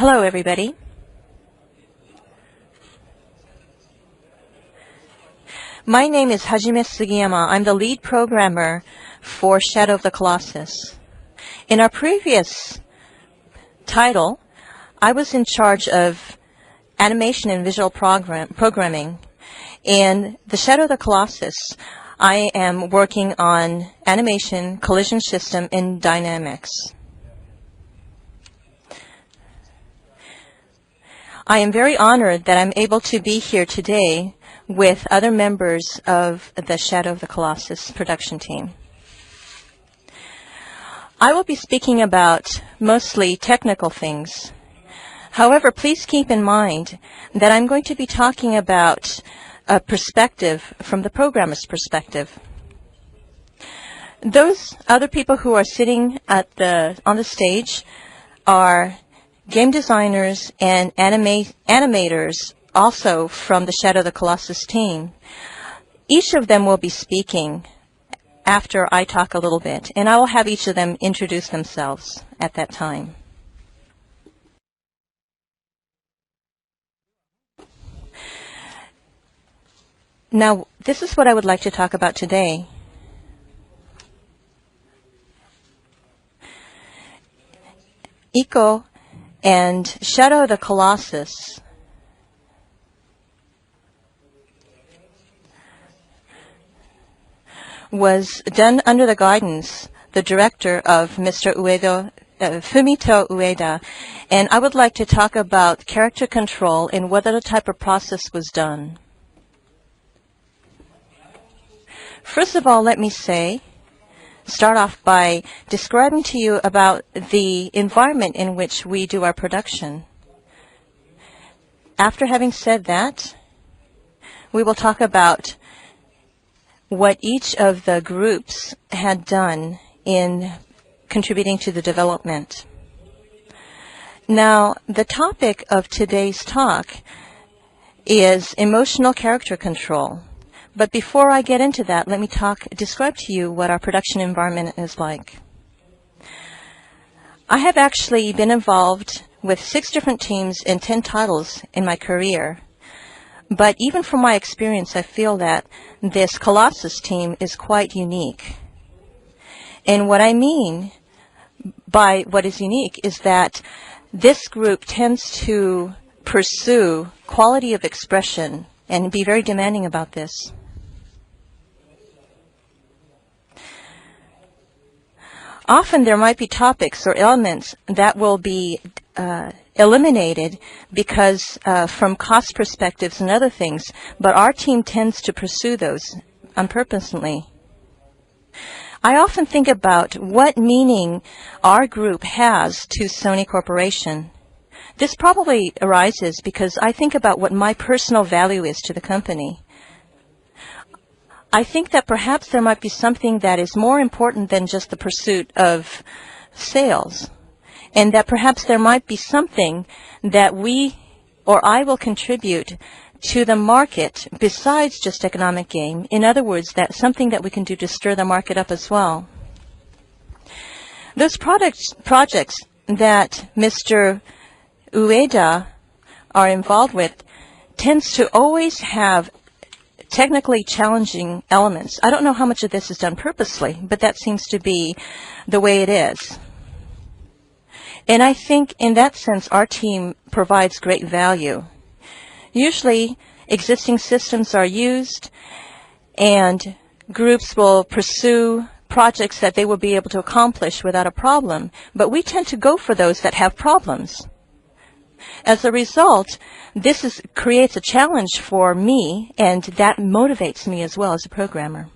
Hello, everybody. My name is Hajime Sugiyama. I'm the lead programmer for Shadow of the Colossus. In our previous title, I was in charge of animation and visual programming. In the Shadow of the Colossus, I am working on animation, collision system, and dynamics. I am very honored that I'm able to be here today with other members of the Shadow of the Colossus production team. I will be speaking about mostly technical things. However, please keep in mind that I'm going to be talking about a perspective from the programmer's perspective. Those other people who are sitting on the stage are game designers and animators also from the Shadow of the Colossus team. Each of them will be speaking after I talk a little bit, and I will have each of them introduce themselves at that time. Now, this is what I would like to talk about today. Iko and Shadow of the Colossus was done under the guidance, the director of Mr. Ueda, Fumito Ueda, and I would like to talk about character control and what other type of process was done. First of all, let me start off by describing to you about the environment in which we do our production. After having said that, we will talk about what each of the groups had done in contributing to the development. Now, the topic of today's talk is emotional character control. But before I get into that, let me describe to you what our production environment is like. I have actually been involved with 6 different teams and 10 titles in my career. But even from my experience, I feel that this Colossus team is quite unique. And what I mean by what is unique is that this group tends to pursue quality of expression and be very demanding about this. Often there might be topics or elements that will be eliminated because from cost perspectives and other things, but our team tends to pursue those purposely. I often think about what meaning our group has to Sony Corporation. This probably arises because I think about what my personal value is to the company. I think that perhaps there might be something that is more important than just the pursuit of sales, and that perhaps there might be something that we or I will contribute to the market besides just economic gain. In other words, that's something that we can do to stir the market up as well. Those projects that Mr. Ueda are involved with tends to always have technically challenging elements. I don't know how much of this is done purposely, but that seems to be the way it is. And I think in that sense, our team provides great value. Usually, existing systems are used, and groups will pursue projects that they will be able to accomplish without a problem. But we tend to go for those that have problems. As a result, this creates a challenge for me, and that motivates me as well as a programmer.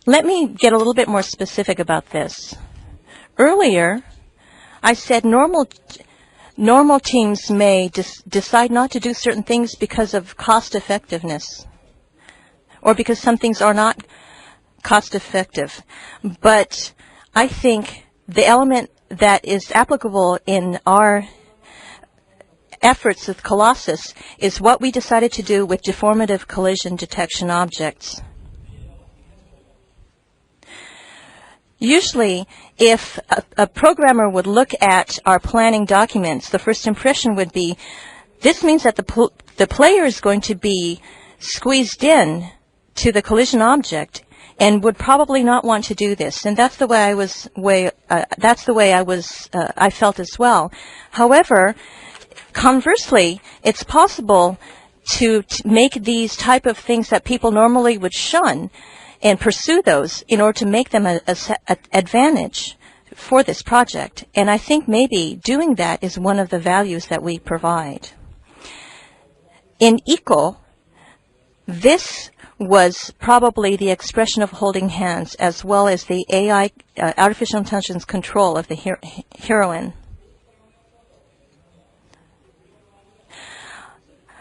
Let me get a little bit more specific about this. Earlier, I said normal teams may decide not to do certain things because of cost effectiveness, or because some things are not cost effective. But I think the element that is applicable in our efforts with Colossus is what we decided to do with deformative collision detection objects. Usually, if a programmer would look at our planning documents, the first impression would be, this means that the player is going to be squeezed in to the collision object and would probably not want to do this. And that's the way I felt as well. However, conversely, it's possible to make these type of things that people normally would shun and pursue those in order to make them an advantage for this project. And I think maybe doing that is one of the values that we provide. In Equal, this was probably the expression of holding hands as well as the AI, artificial intelligence control of the heroine.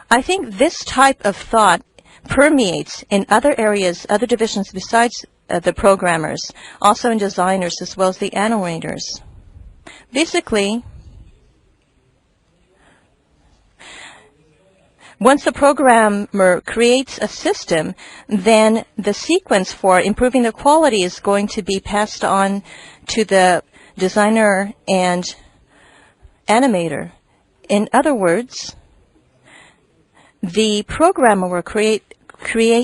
I think this type of thought permeates in other areas, other divisions besides the programmers, also in designers as well as the animators. Basically, once the programmer creates a system, then the sequence for improving the quality is going to be passed on to the designer and animator. In other words, the programmer will create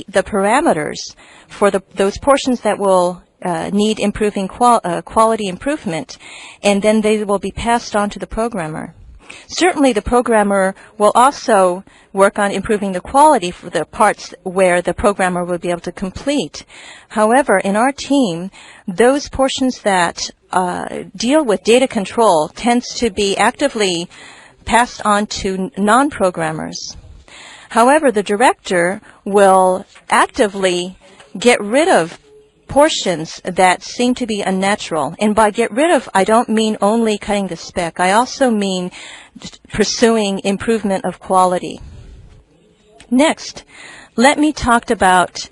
the parameters for those portions that will need improving quality improvement, and then they will be passed on to the programmer. Certainly, the programmer will also work on improving the quality for the parts where the programmer will be able to complete. However, in our team, those portions that deal with data control tends to be actively passed on to non-programmers. However, the director will actively get rid of portions that seem to be unnatural. And by get rid of, I don't mean only cutting the spec. I also mean pursuing improvement of quality. Next, let me talk about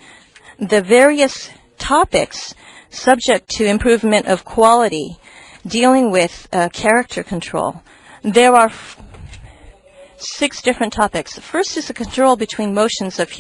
the various topics subject to improvement of quality dealing with character control. There are 6 different topics. First is the control between motions of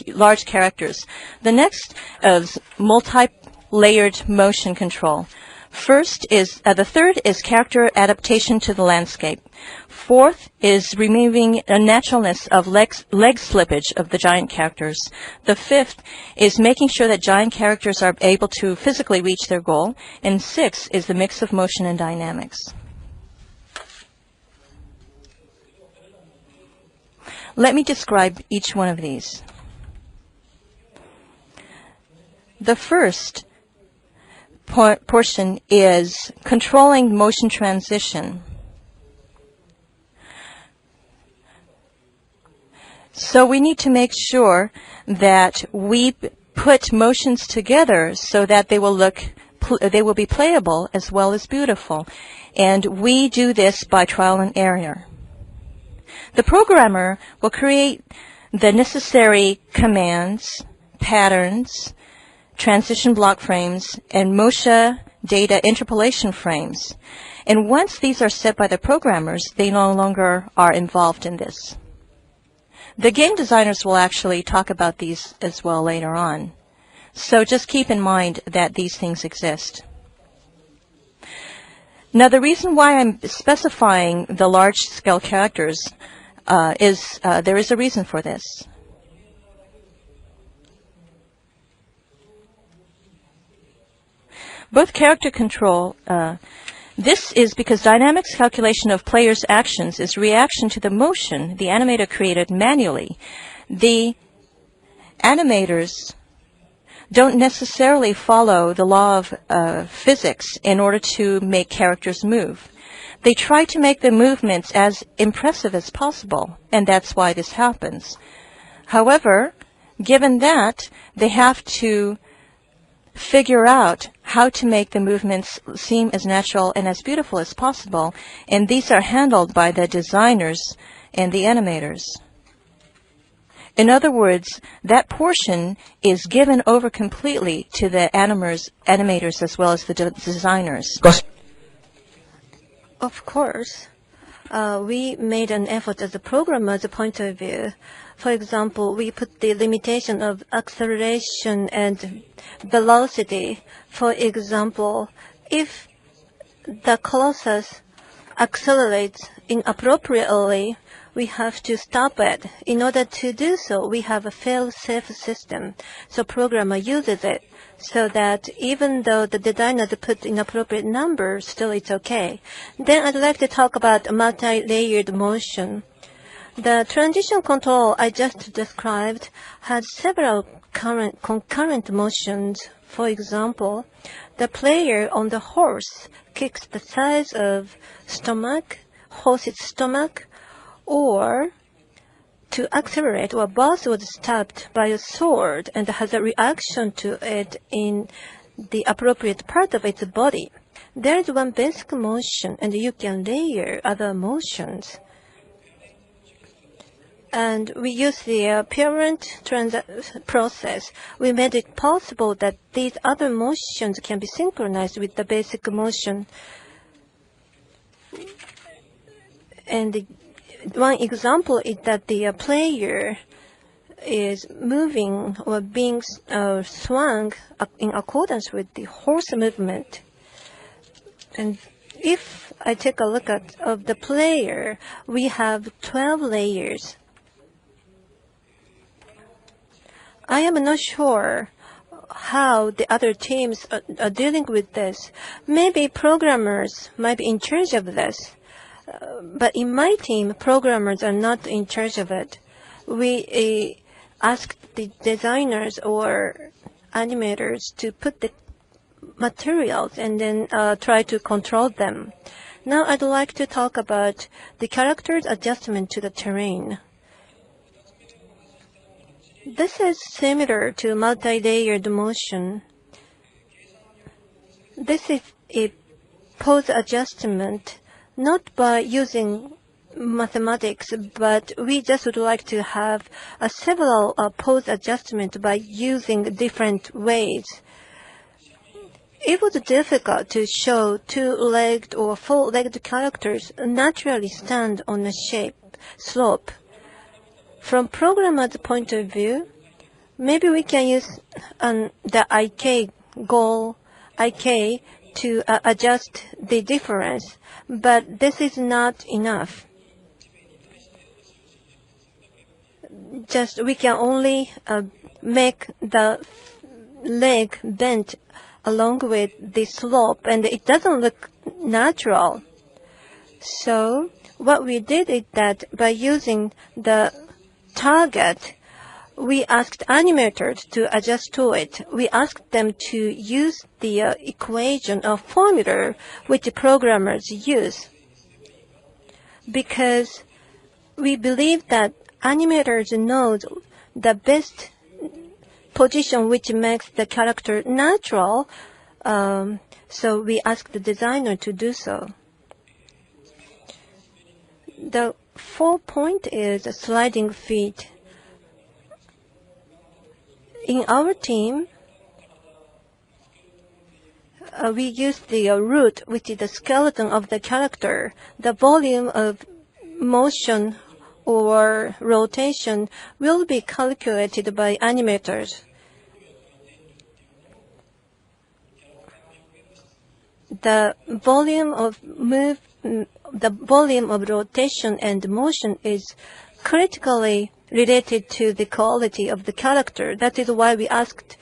large characters. The next is multi-layered motion control. The third is character adaptation to the landscape. Fourth is removing the naturalness of leg slippage of the giant characters. The fifth is making sure that giant characters are able to physically reach their goal. And 6 is the mix of motion and dynamics. Let me describe each one of these. The first portion is controlling motion transition. So we need to make sure that we put motions together so that they will be playable as well as beautiful. And we do this by trial and error. The programmer will create the necessary commands, patterns, transition block frames, and motion data interpolation frames. And once these are set by the programmers, they no longer are involved in this. The game designers will actually talk about these as well later on. So just keep in mind that these things exist. Now, the reason why I'm specifying the large-scale characters is there is a reason for this. Both character control, this is because dynamics calculation of players' actions is reaction to the motion the animator created manually. The animators don't necessarily follow the law of physics in order to make characters move. They try to make the movements as impressive as possible, and that's why this happens. However, given that, they have to figure out how to make the movements seem as natural and as beautiful as possible, and these are handled by the designers and the animators. In other words, that portion is given over completely to the animators as well as the designers. Of course, we made an effort as a programmer's point of view. For example, we put the limitation of acceleration and velocity. For example, if the Colossus accelerates inappropriately, we have to stop it. In order to do so, we have a fail-safe system. So programmer uses it so that even though the designer put inappropriate number, still it's okay. Then I'd like to talk about multi-layered motion. The transition control I just described has several concurrent motions. For example, the player on the horse kicks the size of horse's stomach, or to accelerate, or boss was stabbed by a sword and has a reaction to it in the appropriate part of its body. There is one basic motion, and you can layer other motions. And we use the parent process. We made it possible that these other motions can be synchronized with the basic motion. And one example is that the player is moving or being swung in accordance with the horse movement. And if I take a look at the player, we have 12 layers. I am not sure how the other teams are dealing with this. Maybe programmers might be in charge of this. But in my team, programmers are not in charge of it. We asked the designers or animators to put the materials and then try to control them. Now I'd like to talk about the character's adjustment to the terrain. This is similar to multi-layered motion. This is a pose adjustment, not by using mathematics, but we just would like to have several pose adjustments by using different ways. It was difficult to show two-legged or four-legged characters naturally stand on a slope. From programmer's point of view, maybe we can use the IK to adjust the difference, but this is not enough. We can only make the leg bent along with the slope, and it doesn't look natural. So what we did is that by using the target, we asked animators to adjust to it. We asked them to use the equation or formula which programmers use, because we believe that animators know the best position which makes the character natural, so we asked the designer to do so. The 4th point is sliding feet. In our team, we use the root, which is the skeleton of the character. The volume of motion or rotation will be calculated by animators. The volume of rotation and motion is critically related to the quality of the character. That is why we asked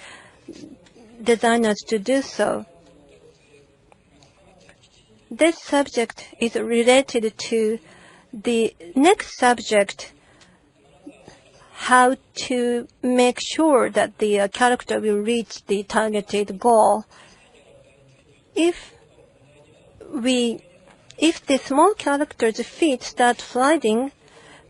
designers to do so. This subject is related to the next subject, how to make sure that the character will reach the targeted goal. If the small character's feet start sliding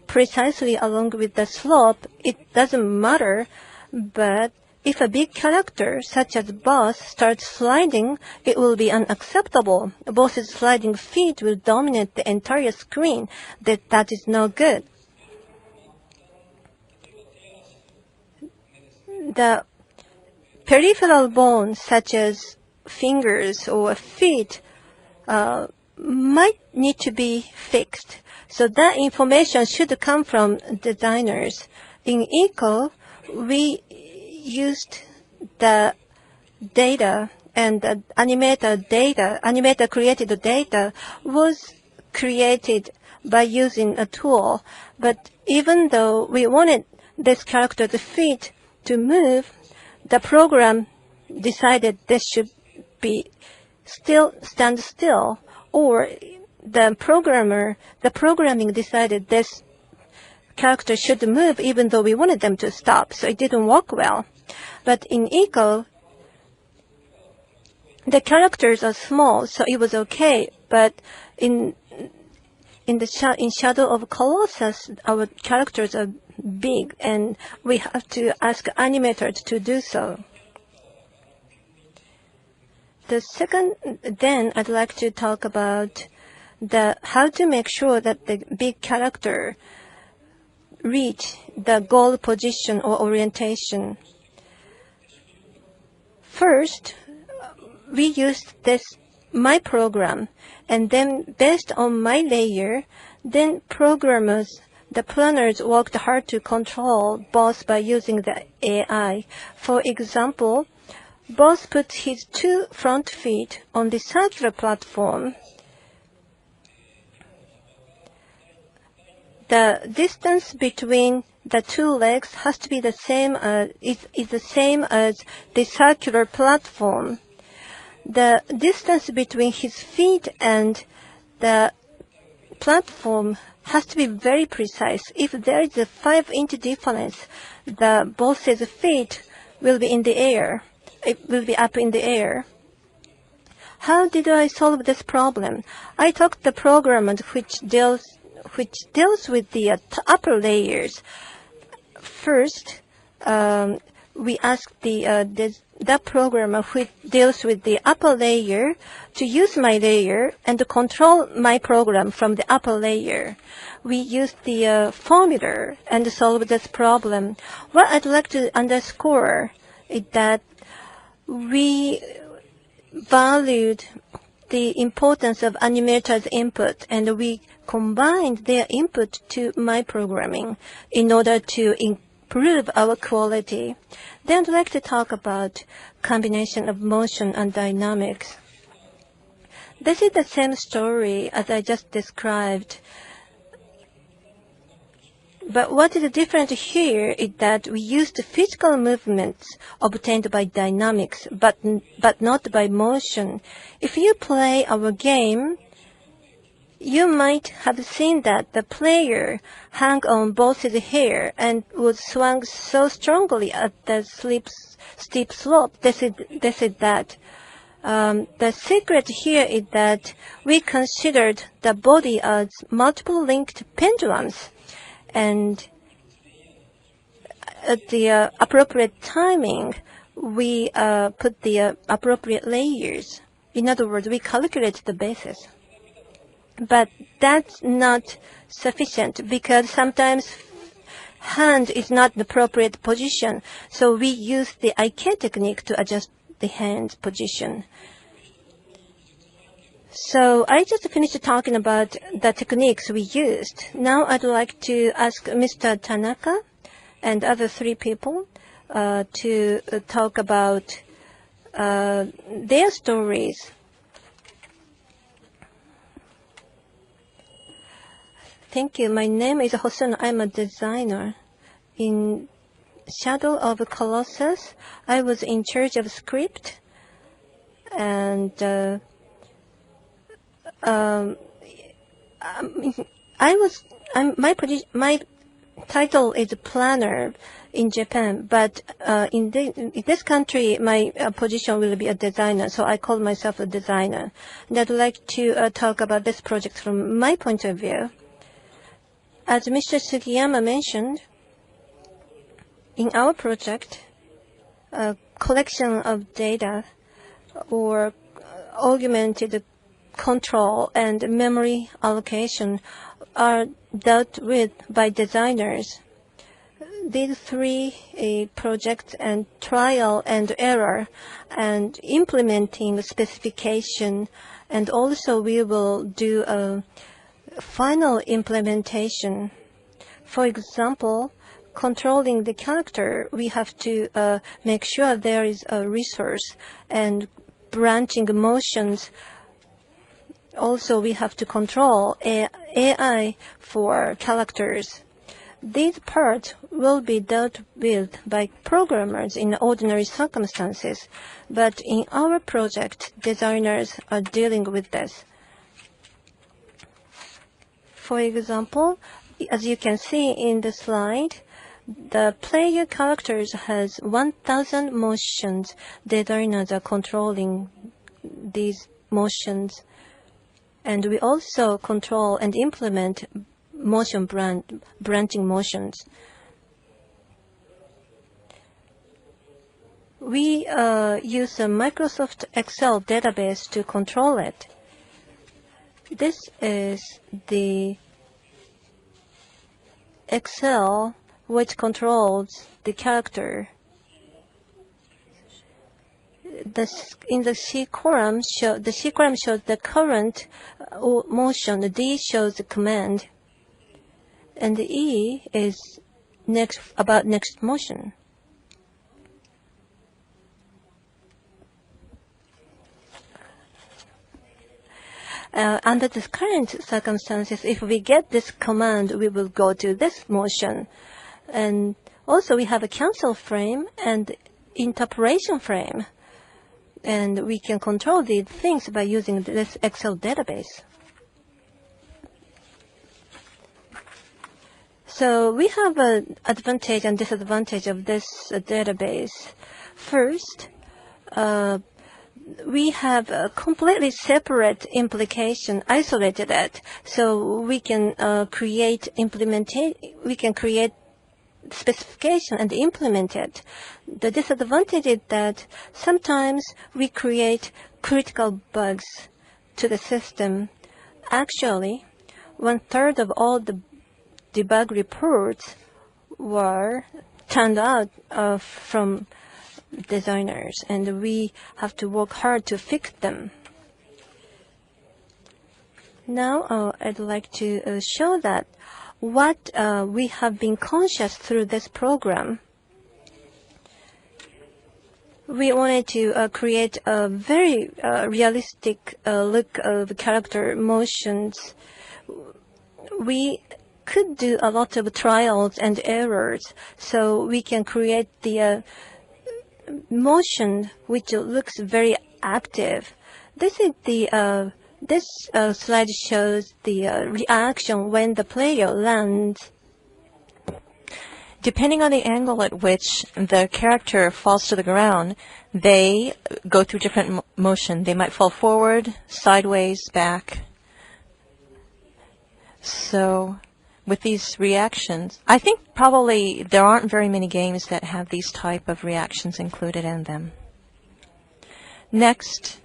precisely along with the slope, it doesn't matter. But if a big character, such as boss, starts sliding, it will be unacceptable. Boss's sliding feet will dominate the entire screen. That is no good. The peripheral bones, such as fingers or feet, might need to be fixed. So that information should come from designers. In Eco, we used the data, and the animator created data was created by using a tool. But even though we wanted this character's feet to move, the program decided this should be stand still, or the programming decided this character should move even though we wanted them to stop, so it didn't work well. But in Eco, the characters are small, so it was okay. But in Shadow of Colossus, our characters are big, and we have to ask animators to do so. Then I'd like to talk about how to make sure that the big character reach the goal position or orientation. First, we used my program, and then based on my layer, then the planners worked hard to control boss by using the AI. For example, boss put his 2 front feet on the circular platform. The distance between the 2 legs has to be the same is the same as the circular platform. The distance between his feet and the platform has to be very precise. If there is a 5-inch difference, the boss's feet will be in the air. It will be up in the air. How did I solve this problem? I took the program which deals with the upper layers. First, we asked that programmer which deals with the upper layer to use my layer and to control my program from the upper layer. We used the formula and solved this problem. What I'd like to underscore is that we valued the importance of animators' input, and we combined their input to my programming in order to improve our quality. Then I'd like to talk about combination of motion and dynamics. This is the same story as I just described. But what is different here is that we used physical movements obtained by dynamics, but not by motion. If you play our game, you might have seen that the player hung on boss's hair and was swung so strongly at the steep slope. This is that. The secret here is that we considered the body as multiple linked pendulums, and at the appropriate timing, we put the appropriate layers. In other words, we calculate the basis. But that's not sufficient, because sometimes hand is not the appropriate position. So we use the IK technique to adjust the hand position. So I just finished talking about the techniques we used. Now I'd like to ask Mr. Tanaka and other 3 people to talk about their stories. Thank you. My name is Hosono. I'm a designer. In Shadow of Colossus, I was in charge of script, and my title is planner in Japan, but in this country, my position will be a designer, so I call myself a designer. And I'd like to talk about this project from my point of view. As Mr. Sugiyama mentioned, in our project, a collection of data or augmented control and memory allocation are dealt with by designers. These 3 projects and trial and error and implementing the specification, and also we will do final implementation. For example, controlling the character, we have to make sure there is a resource, and branching motions. Also, we have to control AI for characters. These parts will be dealt with by programmers in ordinary circumstances, but in our project, designers are dealing with this. For example, as you can see in the slide, the player characters has 1,000 motions. Designers are controlling these motions. And we also control and implement motion branching motions. We use a Microsoft Excel database to control it. This is the Excel which controls the character. In the C column, the C column shows the current motion. The D shows the command, and the E is about next motion. Under the current circumstances, if we get this command, we will go to this motion. And also we have a cancel frame and interpolation frame. And we can control these things by using this Excel database. So we have an advantage and disadvantage of this database. First, we have a completely separate implication, isolated it, so we can create specification and implement it. The disadvantage is that sometimes we create critical bugs to the system. Actually, 1/3 of all the debug reports were turned out from designers, and we have to work hard to fix them. Now I'd like to show that what we have been conscious through this program. We wanted to create a very realistic look of character motions. We could do a lot of trials and errors, so we can create the motion which looks very active. This is the This slide shows the reaction when the player lands. Depending on the angle at which the character falls to the ground, they go through different motion. They might fall forward, sideways, back. So with these reactions, I think probably there aren't very many games that have these type of reactions included in them. Next,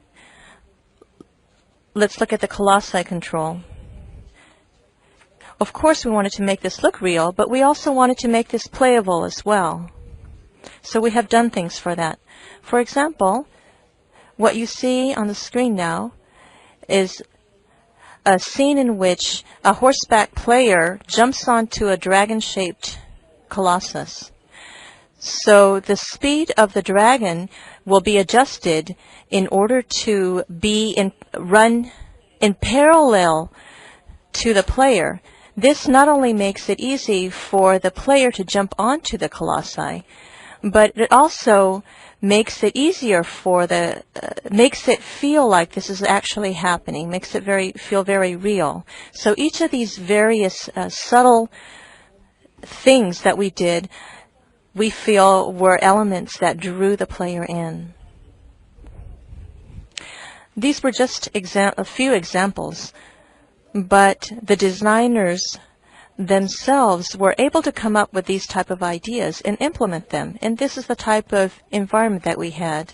let's look at the Colossi control. Of course, we wanted to make this look real, but we also wanted to make this playable as well. So we have done things for that. For example, what you see on the screen now is a scene in which a horseback player jumps onto a dragon-shaped colossus. So the speed of the dragon will be adjusted in order to run in parallel to the player. This not only makes it easy for the player to jump onto the colossi, but it also makes it easier for makes it feel like this is actually happening, makes it feel very real. So each of these various subtle things that we did, we feel were elements that drew the player in. These were just a few examples, but the designers themselves were able to come up with these type of ideas and implement them. And this is the type of environment that we had.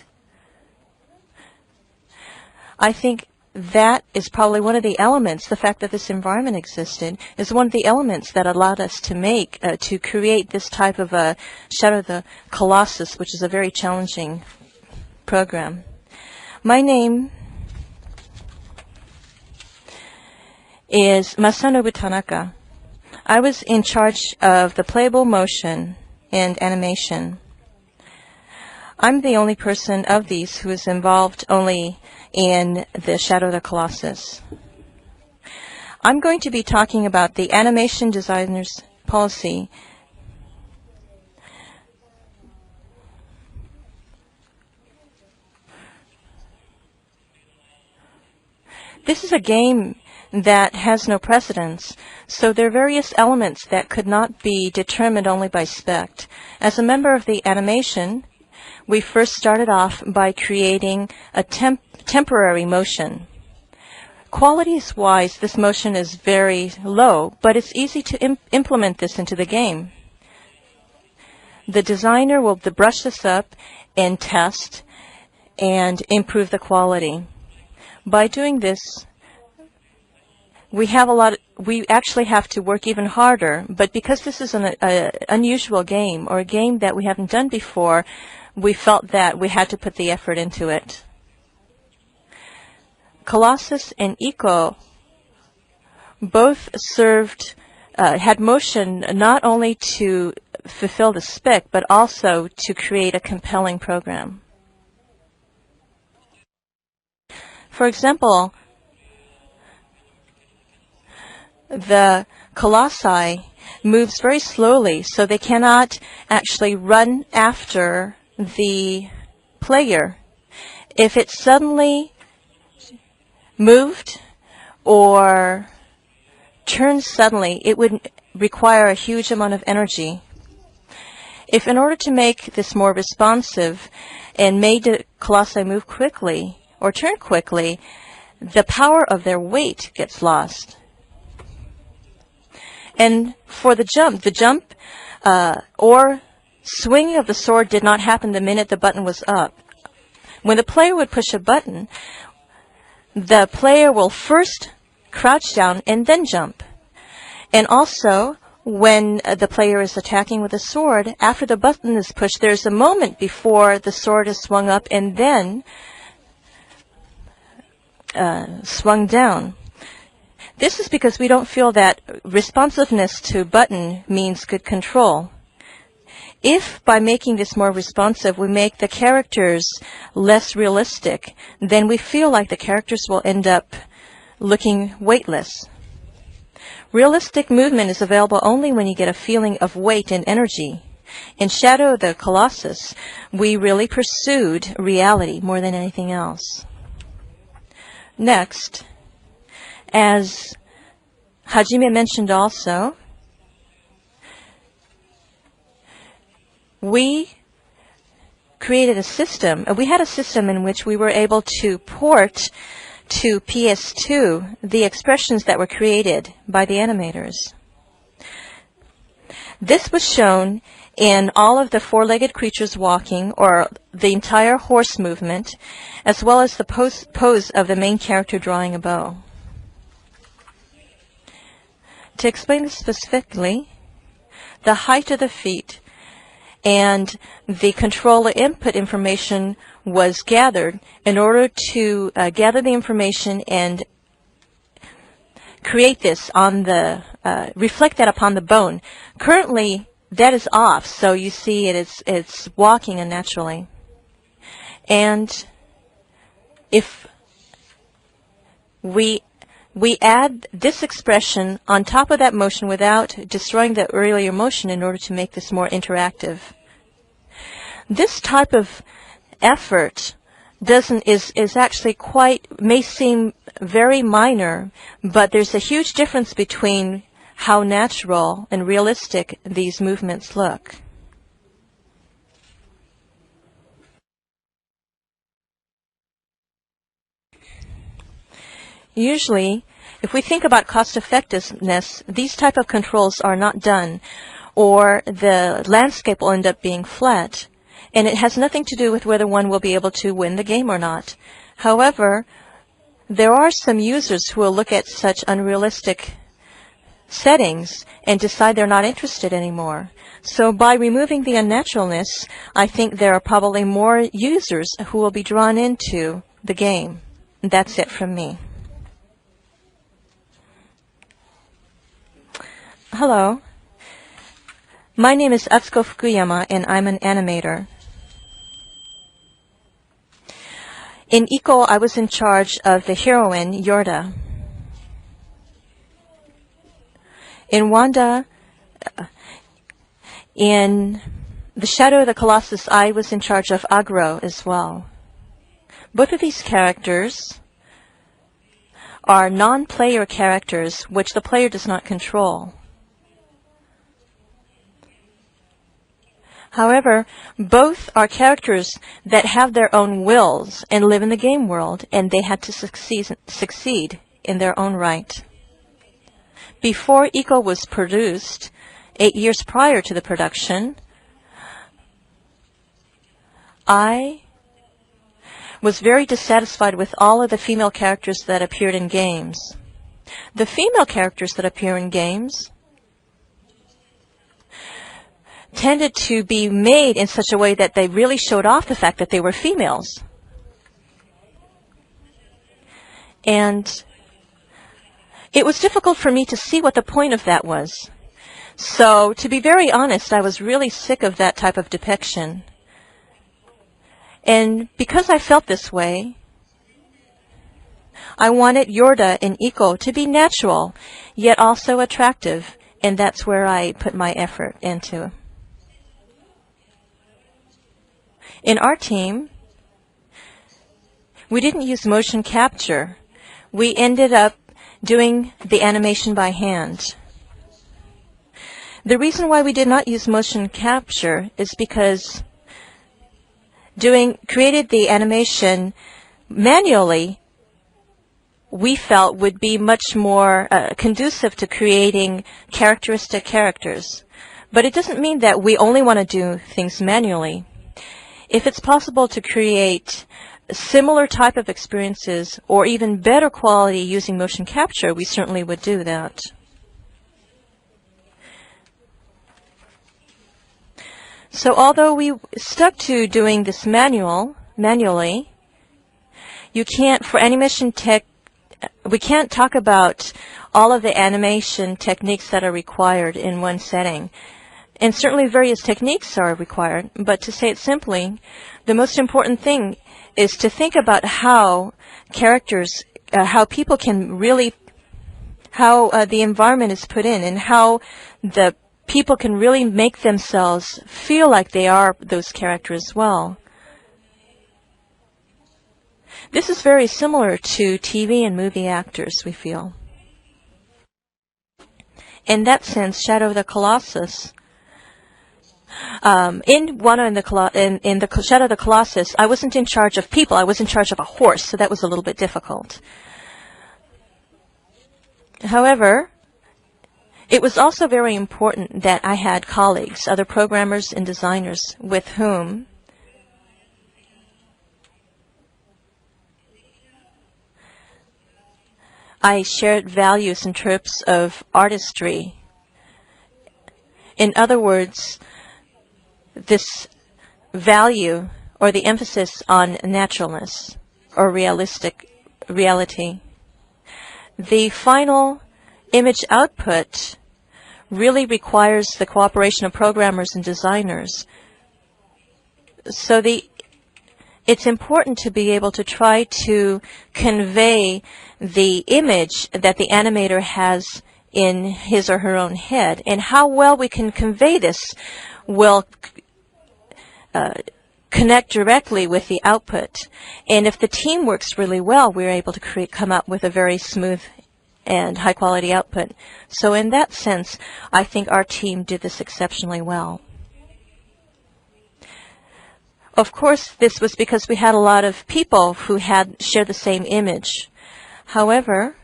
I think that is probably one of the elements, the fact that this environment existed, is one of the elements that allowed us to create this type of a Shadow of the Colossus, which is a very challenging program. My name is Masanobu Tanaka. I was in charge of the playable motion and animation. I'm the only person of these who is involved only in the Shadow of the Colossus. I'm going to be talking about the animation designer's policy. This is a game that has no precedence, so there are various elements that could not be determined only by spec. As a member of the animation, we first started off by creating a temporary motion. Qualities-wise, this motion is very low, but it's easy to implement this into the game. The designer will brush this up and test and improve the quality. By doing this, we actually have to work even harder, but because this is an unusual game, or a game that we haven't done before, we felt that we had to put the effort into it. Colossus and Eco both had motion not only to fulfill the spec, but also to create a compelling program. For example, the Colossi moves very slowly, so they cannot actually run after the player. If it suddenly moved or turned suddenly, it would require a huge amount of energy. If in order to make this more responsive and made the Colossi move quickly or turn quickly, the power of their weight gets lost. And for the jump or swinging of the sword did not happen the minute the button was up. When the player would push a button, the player will first crouch down and then jump. And also, when the player is attacking with a sword, after the button is pushed, there's a moment before the sword is swung up and then swung down. This is because we don't feel that responsiveness to button means good control. If by making this more responsive we make the characters less realistic, then we feel like the characters will end up looking weightless. Realistic movement is available only when you get a feeling of weight and energy. In Shadow of the Colossus, we really pursued reality more than anything else. Next, as Hajime mentioned also, we created a system. We had a system in which we were able to port to PS2 the expressions that were created by the animators. This was shown in all of the four-legged creatures walking, or the entire horse movement, as well as the pose of the main character drawing a bow. To explain this specifically, the height of the feet and the controller input information was gathered in order to gather the information and create this on the, reflect that upon the bone. Currently, that is off, so you see it's walking unnaturally. And if we add this expression on top of that motion without destroying the earlier motion in order to make this more interactive. This type of effort is actually may seem very minor, but there's a huge difference between how natural and realistic these movements look. Usually, if we think about cost effectiveness, these type of controls are not done, or the landscape will end up being flat, and it has nothing to do with whether one will be able to win the game or not. However, there are some users who will look at such unrealistic settings and decide they're not interested anymore. So by removing the unnaturalness, I think there are probably more users who will be drawn into the game. That's it from me. Hello. My name is Atsuko Fukuyama, and I'm an animator. In Iko, I was in charge of the heroine, Ueda. In Wanda, in the Shadow of the Colossus, I was in charge of Agro as well. Both of these characters are non-player characters which the player does not control. However, both are characters that have their own wills and live in the game world, and they had to succeed in their own right. Before Iko was produced, 8 years prior to the production, I was very dissatisfied with all of the female characters that appeared in games. The female characters that appear in games tended to be made in such a way that they really showed off the fact that they were females. And it was difficult for me to see what the point of that was. So, to be very honest, I was really sick of that type of depiction. And because I felt this way, I wanted Ueda and Iko to be natural, yet also attractive, and that's where I put my effort into. In our team, we didn't use motion capture. We ended up doing the animation by hand. The reason why we did not use motion capture is because created the animation manually, we felt would be much more conducive to creating characteristic characters. But it doesn't mean that we only want to do things manually. If it's possible to create similar type of experiences or even better quality using motion capture, we certainly would do that. So although we stuck to doing this manually, you can't, for animation tech, we can't talk about all of the animation techniques that are required in one setting. And certainly various techniques are required, but to say it simply, the most important thing is to think about how characters, how people can really, how the environment is put in, and how the people can really make themselves feel like they are those characters as well. This is very similar to TV and movie actors, we feel. In that sense, Shadow of the Colossus, in the Shadow of the Colossus, I wasn't in charge of people, I was in charge of a horse, so that was a little bit difficult. However, it was also very important that I had colleagues, other programmers and designers with whom I shared values in terms of artistry. In other words, this value or the emphasis on naturalness or reality. The final image output really requires the cooperation of programmers and designers. So it's important to be able to try to convey the image that the animator has in his or her own head. And how well we can convey this will connect directly with the output. And if the team works really well, we're able to come up with a very smooth and high-quality output. So in that sense, I think our team did this exceptionally well. Of course, this was because we had a lot of people who shared the same image. However,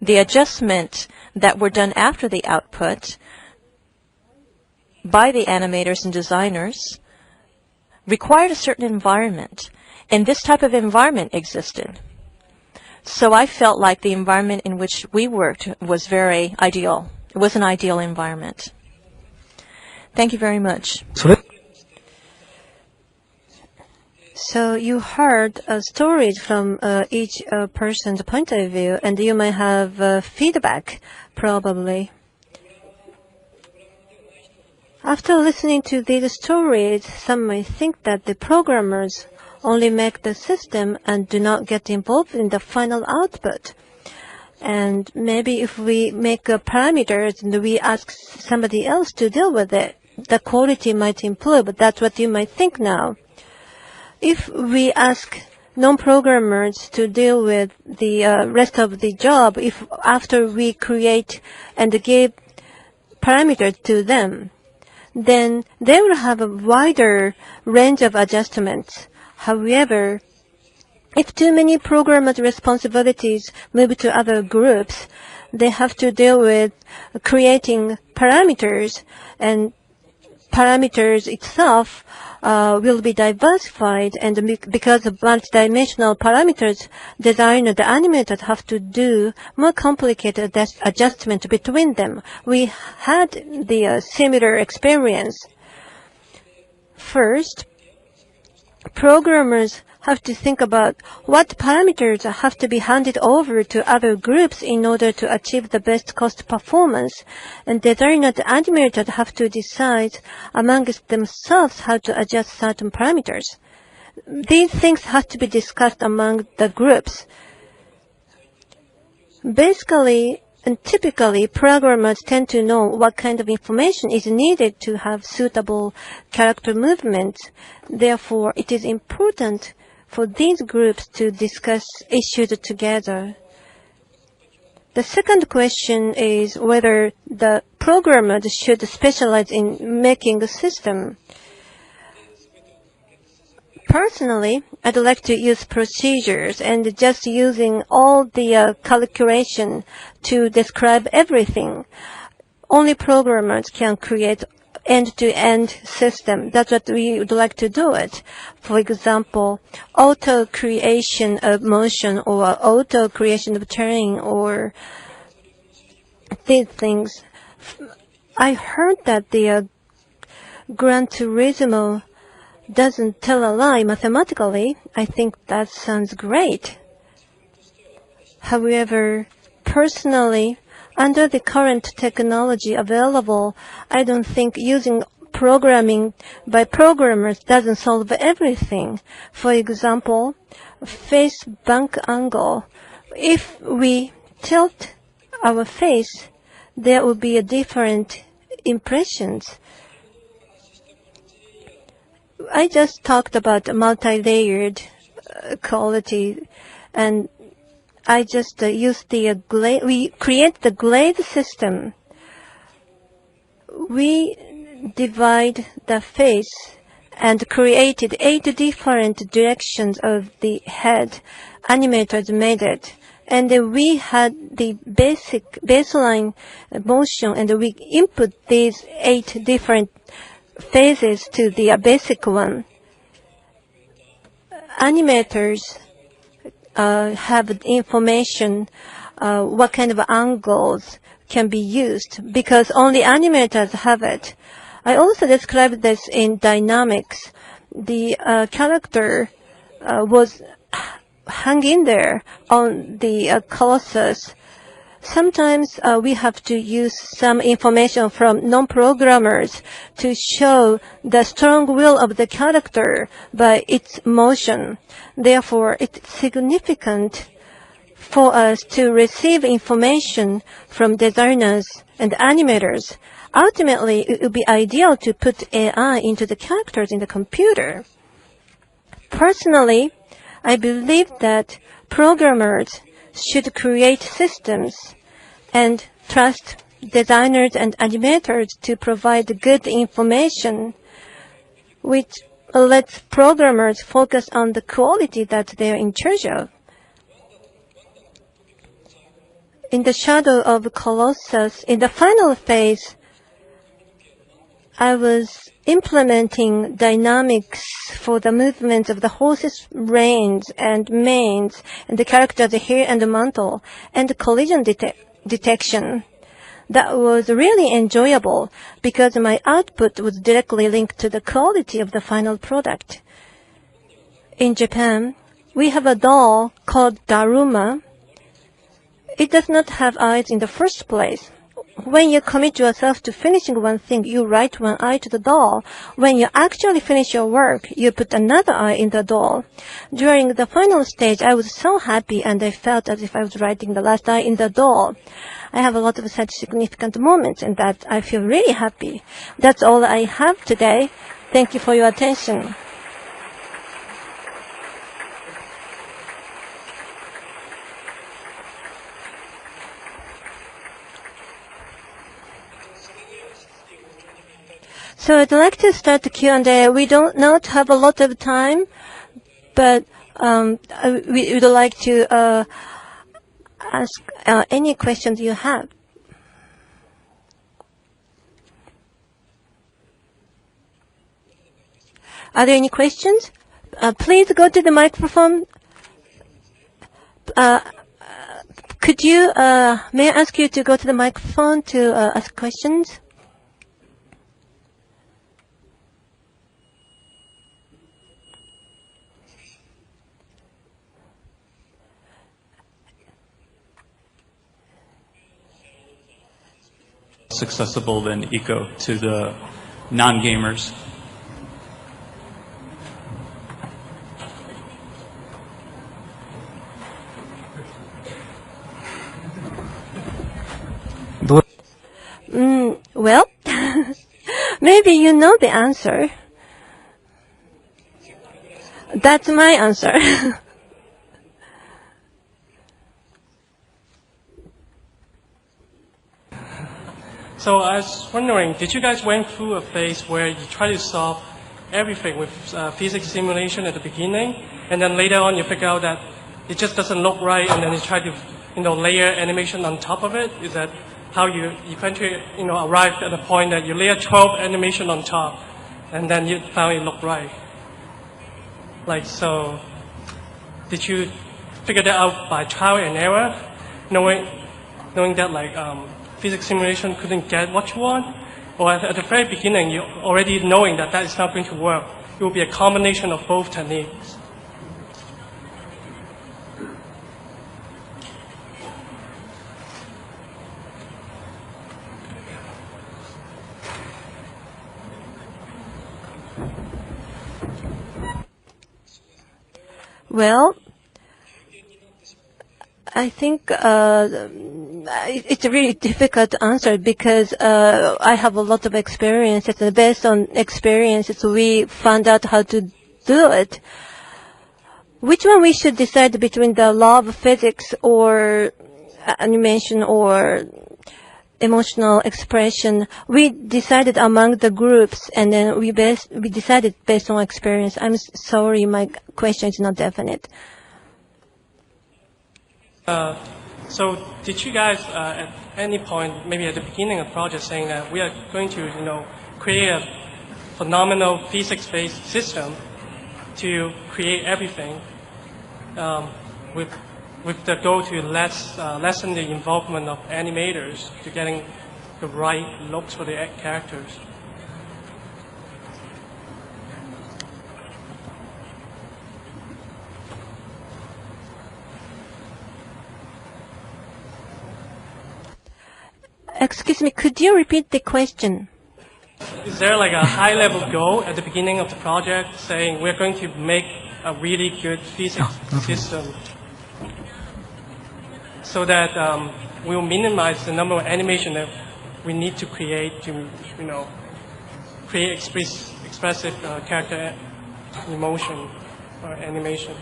the adjustment that were done after the output by the animators and designers required a certain environment, and this type of environment existed. So I felt like the environment in which we worked was very ideal. It was an ideal environment. Thank you very much. So you heard stories from each person's point of view, and you may have feedback, probably. After listening to these stories, some may think that the programmers only make the system and do not get involved in the final output. And maybe if we make parameters and we ask somebody else to deal with it, the quality might improve. That's what you might think now. If we ask non-programmers to deal with the rest of the job, if after we create and give parameters to them, then they will have a wider range of adjustments. However, if too many programmers' responsibilities move to other groups, they have to deal with creating parameters, and parameters itself will be diversified, and because of multidimensional parameters, designer, the animators have to do more complicated adjustment between them. We had the similar experience. First, programmers have to think about what parameters have to be handed over to other groups in order to achieve the best cost performance, and designers and animators have to decide amongst themselves how to adjust certain parameters. These things have to be discussed among the groups. Basically, and typically, programmers tend to know what kind of information is needed to have suitable character movements. Therefore, it is important for these groups to discuss issues together. The second question is whether the programmers should specialize in making a system. Personally, I'd like to use procedures and just using all the calculation to describe everything. Only programmers can create end-to-end system. That's what we would like to do it. For example, auto creation of motion or auto creation of terrain or these things. I heard that the Gran Turismo doesn't tell a lie mathematically. I think that sounds great. However, personally, under the current technology available, I don't think using programming by programmers doesn't solve everything. For example, face bank angle. If we tilt our face, there will be a different impressions. I just talked about multi-layered quality, and I just use the glaze. We create the glaze system. We divide the face and created 8 different directions of the head. Animators made it. And we had the baseline motion, and we input these 8 different phases to the basic one. Animators have information what kind of angles can be used because only animators have it. I also described this in dynamics. The character was hanging there on the Colossus. Sometimes we have to use some information from non-programmers to show the strong will of the character by its motion. Therefore, it's significant for us to receive information from designers and animators. Ultimately, it would be ideal to put AI into the characters in the computer. Personally, I believe that programmers should create systems and trust designers and animators to provide good information, which lets programmers focus on the quality that they are in charge of. In the Shadow of the Colossus, in the final phase, I was implementing dynamics for the movements of the horse's reins and manes and the character's hair and mantle and collision detection. That was really enjoyable because my output was directly linked to the quality of the final product. In Japan, we have a doll called Daruma. It does not have eyes in the first place. when you commit yourself to finishing one thing, you write one eye to the doll. When you actually finish your work, you put another eye in the doll. During the final stage, I was so happy and I felt as if I was writing the last eye in the doll. I have a lot of such significant moments and that I feel really happy. That's all I have today. Thank you for your attention. So I'd like to start the Q&A. We don't not have a lot of time, but we would like to ask any questions you have. Are there any questions? Please go to the microphone. Could you, may I ask you to go to the microphone to ask questions? Accessible than Eco to the non-gamers. Well, maybe you know the answer. That's my answer. So I was wondering, did you guys went through a phase where you try to solve everything with physics simulation at the beginning, and then later on you figure out that it just doesn't look right, and then you try to, layer animation on top of it? Is that how you eventually, arrived at a point that you layer 12 animation on top, and then you found it looked right? Like, so, did you figure that out by trial and error, knowing that, physics simulation couldn't get what you want? Or at the very beginning, you already knowing that that is not going to work? It will be a combination of both techniques. Well, I think it's a really difficult to answer because I have a lot of experiences, and based on experiences, we found out how to do it. Which one we should decide between the law of physics or animation or emotional expression? We decided among the groups, and then we decided based on experience. I'm sorry, my question is not definite. So did you guys at any point, maybe at the beginning of the project, saying that we are going to, create a phenomenal physics-based system to create everything, with the goal to lessen the involvement of animators to getting the right looks for the characters? Excuse me, could you repeat the question? Is there like a high-level goal at the beginning of the project saying we're going to make a really good physics system so that we'll minimize the number of animation that we need to create to, create expressive character emotion or animations?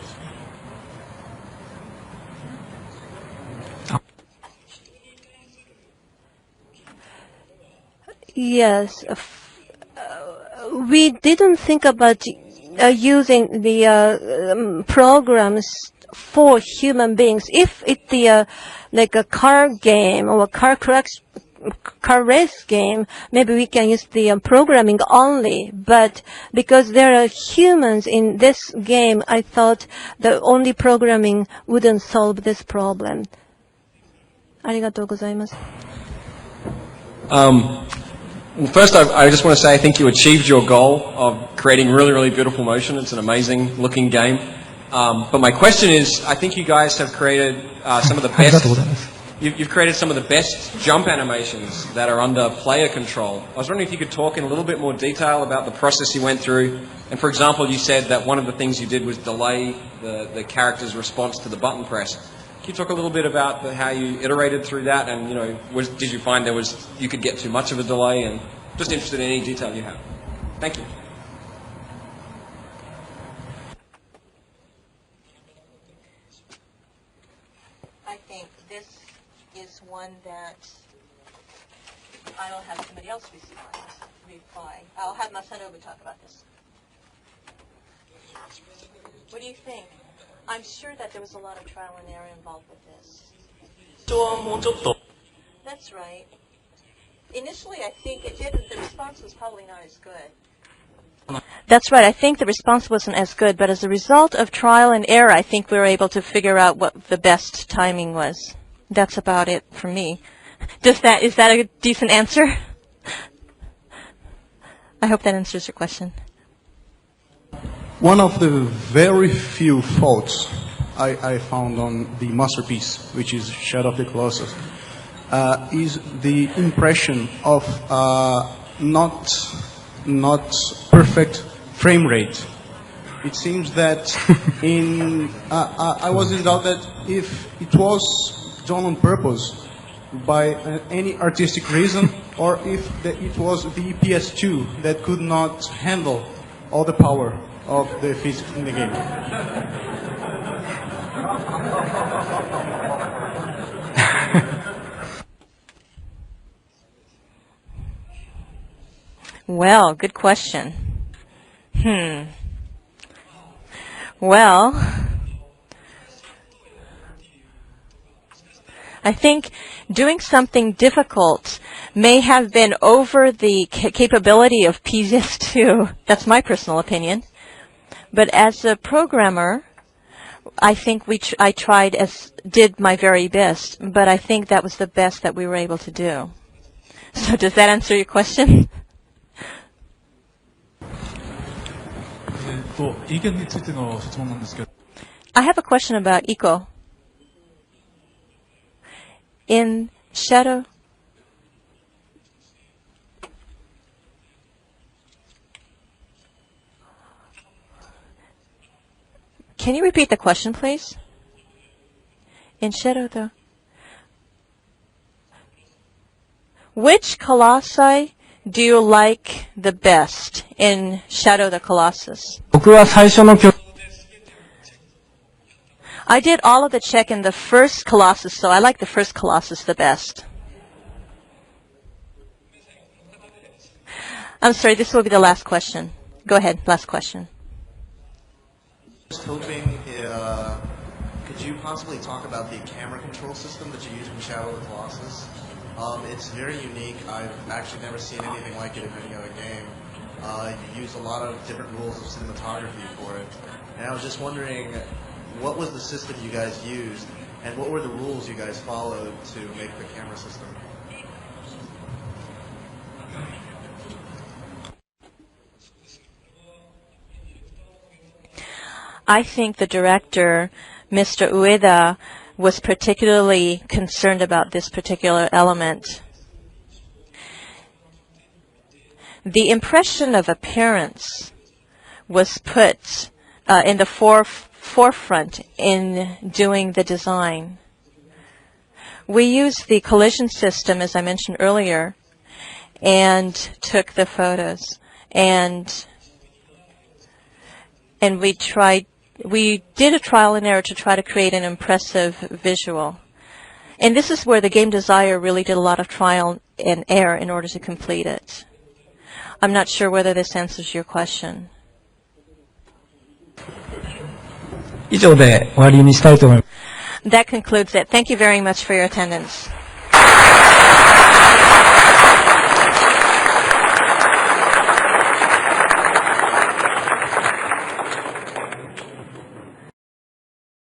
Yes. We didn't think about using the programs for human beings. If it's like a car game or a car race game, maybe we can use the programming only. But because there are humans in this game, I thought the only programming wouldn't solve this problem. ありがとうございます。 Well, first, I just want to say I think you achieved your goal of creating really, really beautiful motion. It's an amazing looking game. But my question is, I think you guys have created some of the best You've created some of the best jump animations that are under player control. I was wondering if you could talk in a little bit more detail about the process you went through. And for example, you said that one of the things you did was delay the character's response to the button press. Can you talk a little bit about how you iterated through that, and did you find you could get too much of a delay? And just interested in any detail you have. Thank you. I think this is one that I'll have somebody else reply. I'll have Masanobu talk about this. What do you think? I'm sure that there was a lot of trial and error involved with this. That's right. Initially, I think the response was probably not as good. That's right. I think the response wasn't as good, but as a result of trial and error, I think we were able to figure out what the best timing was. That's about it for me. Is that a decent answer? I hope that answers your question. One of the very few faults I found on the masterpiece, which is Shadow of the Colossus, is the impression of not perfect frame rate. It seems that I was in doubt that if it was done on purpose by any artistic reason, or if it was the PS2 that could not handle all the power of the physics in the game. Well, good question. Well, I think doing something difficult may have been over the capability of PS2. That's my personal opinion. But as a programmer, I think I did my very best, but I think that was the best that we were able to do. So does that answer your question? I have a question about Iko. In Shadow, can you repeat the question, please? In Shadow, though, which colossi do you like the best in Shadow of the Colossus? I did all of the check in the first Colossus, so I like the first Colossus the best. I'm sorry, this will be the last question. Go ahead, last question. I was hoping, could you possibly talk about the camera control system that you use in Shadow of the Colossus? It's very unique. I've actually never seen anything like it in any other game. You use a lot of different rules of cinematography for it. And I was just wondering, what was the system you guys used, and what were the rules you guys followed to make the camera system? I think the director, Mr. Ueda, was particularly concerned about this particular element. The impression of appearance was put in the forefront in doing the design. We used the collision system, as I mentioned earlier, and took the photos. And we did a trial and error to try to create an impressive visual. And this is where the game designer really did a lot of trial and error in order to complete it. I'm not sure whether this answers your question. That concludes it. Thank you very much for your attendance.